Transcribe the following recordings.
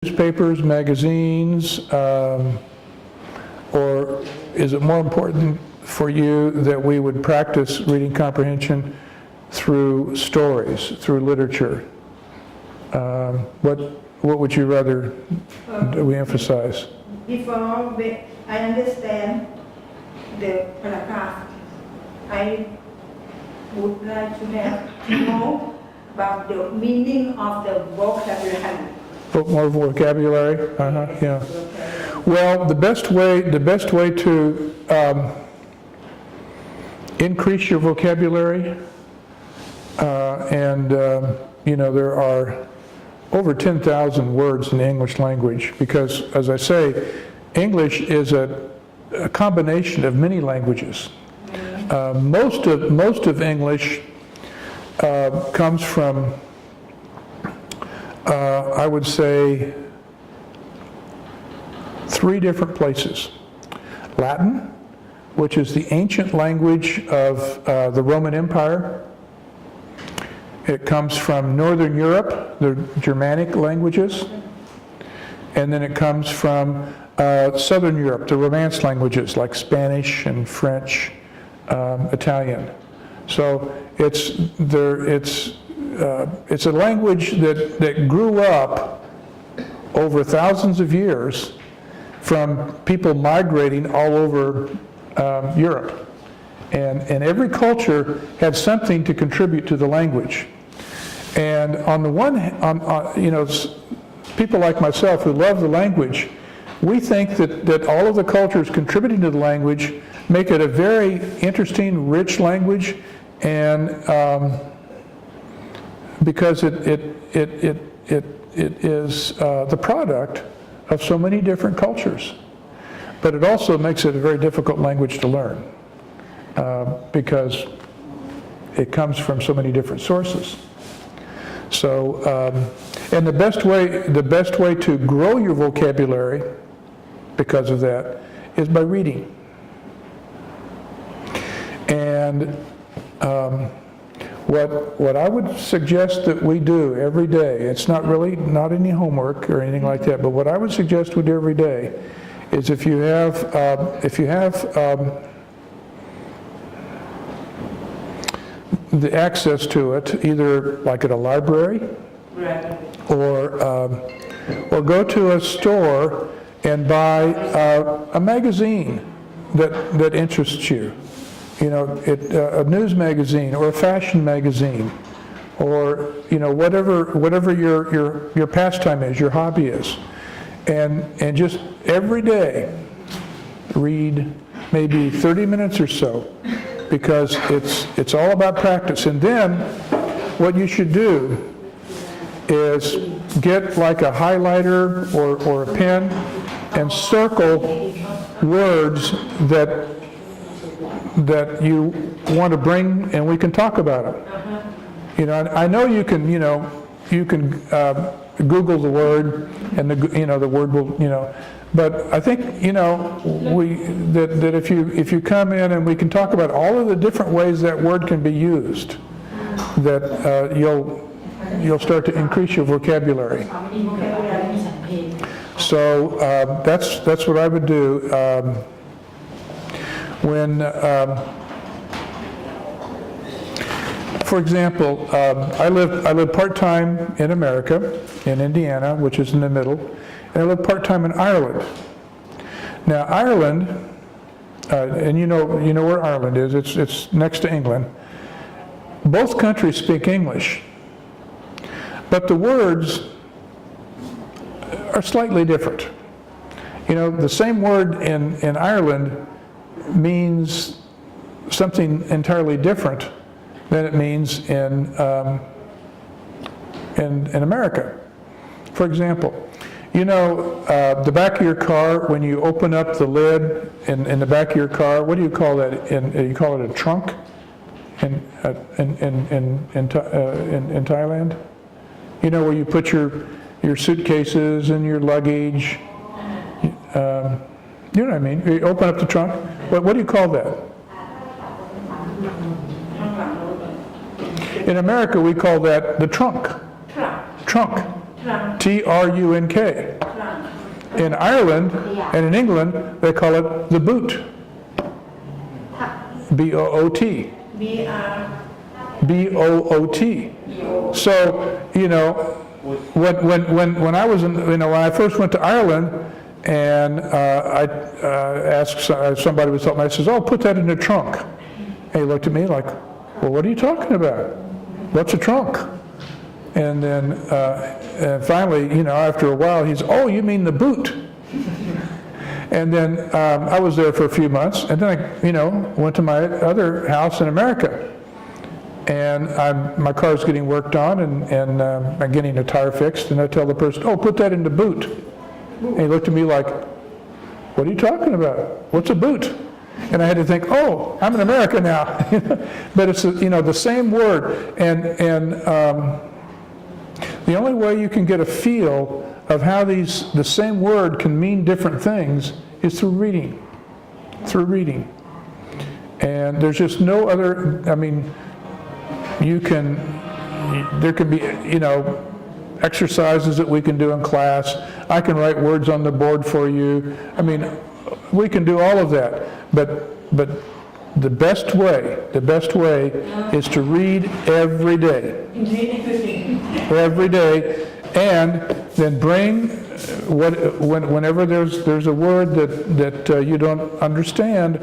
newspapers, magazines, or is it more important for you that we would practice reading comprehension through stories, through literature? What would you rather we emphasize? Before I understand the paragraph, I would like to have to know about the meaning of the vocabulary. More vocabulary? Yeah. Well, the best way to increase your vocabulary, there are over 10,000 words in the English language because, as I say, English is a combination of many languages. Most of English comes from, I would say, 3 different places. Latin, which is the ancient language of the Roman Empire. It comes from Northern Europe, the Germanic languages. And then it comes from Southern Europe, the Romance languages like Spanish and French, Italian. So it's a language that grew up over thousands of years from people migrating all over Europe. And every culture had something to contribute to the language. And on the one hand, people like myself who love the language, we think that all of the cultures contributing to the language make it a very interesting, rich language, and because it is the product of so many different cultures. But it also makes it a very difficult language to learn because it comes from so many different sources. So, and the best way to grow your vocabulary because of that is by reading. And what I would suggest that we do every day, it's not any homework or anything like that, but what I would suggest we do every day is if you have the access to it, either like at a library or go to a store and buy a magazine that interests you. A news magazine or a fashion magazine, or whatever your pastime is, your hobby is, and just every day read maybe 30 minutes or so, because it's all about practice. And then what you should do is get like a highlighter or a pen and circle words that you want to bring, and we can talk about them. I know you can Google the word, and the word will, but I think that if you come in and we can talk about all of the different ways that word can be used, that you'll start to increase your vocabulary. So that's what I would do. For example, I live part-time in America, in Indiana, which is in the middle, and I live part-time in Ireland. Now, Ireland, and you know where Ireland is. It's next to England. Both countries speak English, but the words are slightly different. The same word in Ireland means something entirely different than it means in America. For example, the back of your car, when you open up the lid in the back of your car, what do you call that? You call it a trunk in Thailand? Where you put your suitcases and your luggage. You know what I mean? You open up the trunk. What do you call that? In America, we call that the trunk. Trunk. trunk, Trunk. trunk. In Ireland and in England, they call it the boot. B-O-O-T. B-R. B-O-O-T. So, you know, when I was in, you know, when I first went to Ireland and I asked somebody was helping me, I says, "Oh, put that in the trunk." And he looked at me like, "Well, what are you talking about? What's a trunk?" And then and finally, you know, after a while, he's, "Oh, you mean the boot?" And then I was there for a few months, and then I, you know, went to my other house in America. And my car's getting worked on, and I'm getting a tire fixed, and I tell the person, "Oh, put that in the boot." And he looked at me like, "What are you talking about? What's a boot?" And I had to think, "Oh, I'm in America now." But it's, you know, the same word, and the only way you can get a feel of how the same word can mean different things is through reading. Through reading. And there's just no other, I mean, there can be, you know, exercises that we can do in class. I can write words on the board for you. I mean, we can do all of that. But the best way is to read every day. Every day, and then bring whenever there's a word that you don't understand,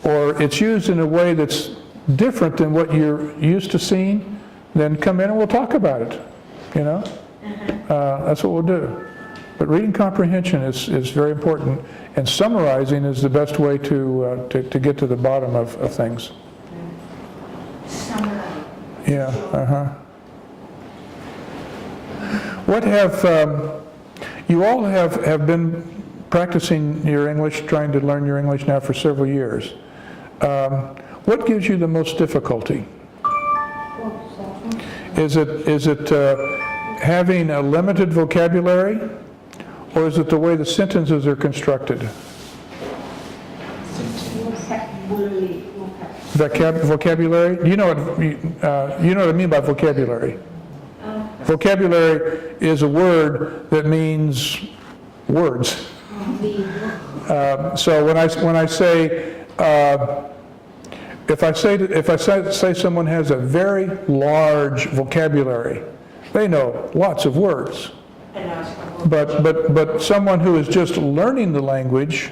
or it's used in a way that's different than what you're used to seeing, then come in and we'll talk about it. You know, that's what we'll do. But reading comprehension is very important, and summarizing is the best way to get to the bottom of things. Summarize. Yeah. What have you all have been practicing your English, trying to learn your English now for several years? What gives you the most difficulty? Is it having a limited vocabulary, or is it the way the sentences are constructed? Vocabulary. Do you know what I mean by vocabulary? Vocabulary is a word that means words. So when I say if I say someone has a very large vocabulary, they know lots of words. But someone who is just learning the language,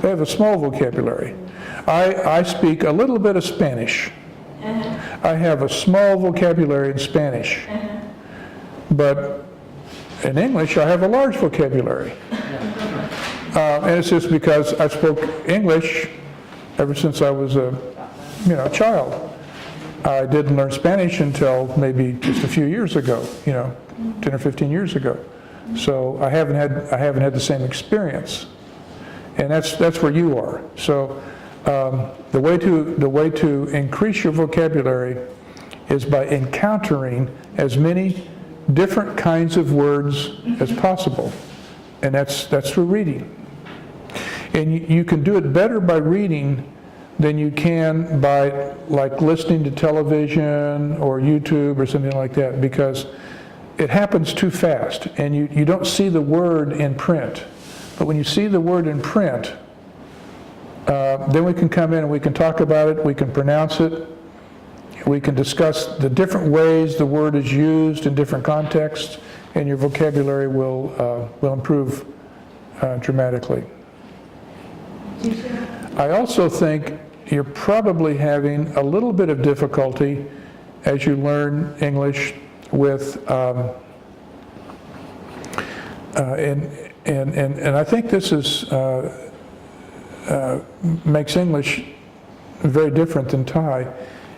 they have a small vocabulary. I speak a little bit of Spanish. I have a small vocabulary in Spanish. But in English, I have a large vocabulary. And it's just because I spoke English ever since I was a child. I didn't learn Spanish until maybe just a few years ago, 10 or 15 years ago. So I haven't had the same experience. And that's where you are. So the way to increase your vocabulary is by encountering as many different kinds of words as possible, and that's through reading. And you can do it better by reading than you can by listening to television or YouTube or something like that, because it happens too fast and you don't see the word in print. But when you see the word in print, then we can come in and we can talk about it, we can pronounce it, we can discuss the different ways the word is used in different contexts, and your vocabulary will improve dramatically. I also think you're probably having a little bit of difficulty as you learn English with, and I think this is makes English very different than Thai,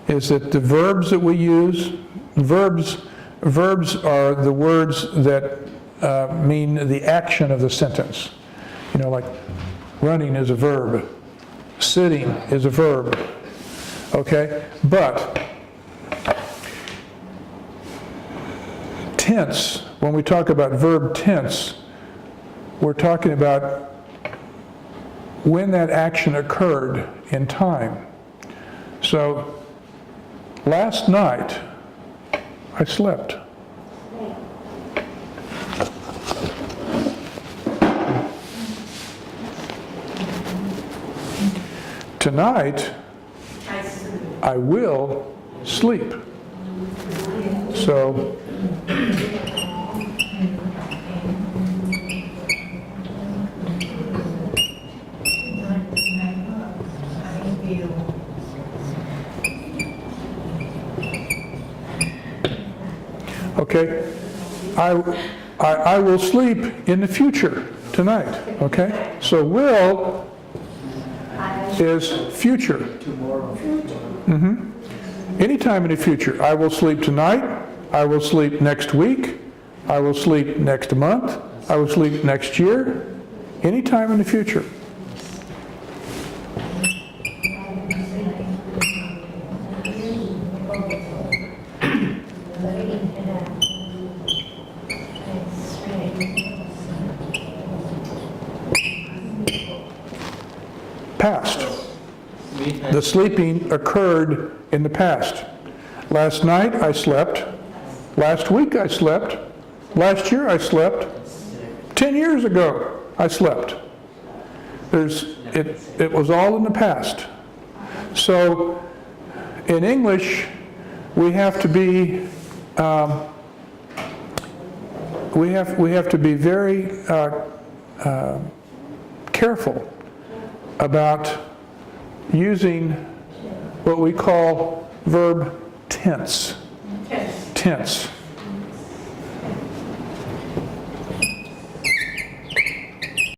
is that the verbs that we use, verbs are the words that mean the action of the sentence. Like running is a verb, sitting is a verb, okay? But tense, when we talk about verb tense, we're talking about when that action occurred in time. So last night I slept. Tonight, I I will sleep. So, okay, I will sleep in the future tonight, okay? So will is future. Mm-hmm. Anytime in the future. I will sleep tonight, I will sleep next week, I will sleep next month, I will sleep next year, anytime in the future. Past. The sleeping occurred in the past. Last night I slept. Last week I slept. Last year I slept. 10 years ago I slept. It was all in the past. So in English we have to be very careful about using what we call verb tense. Tense.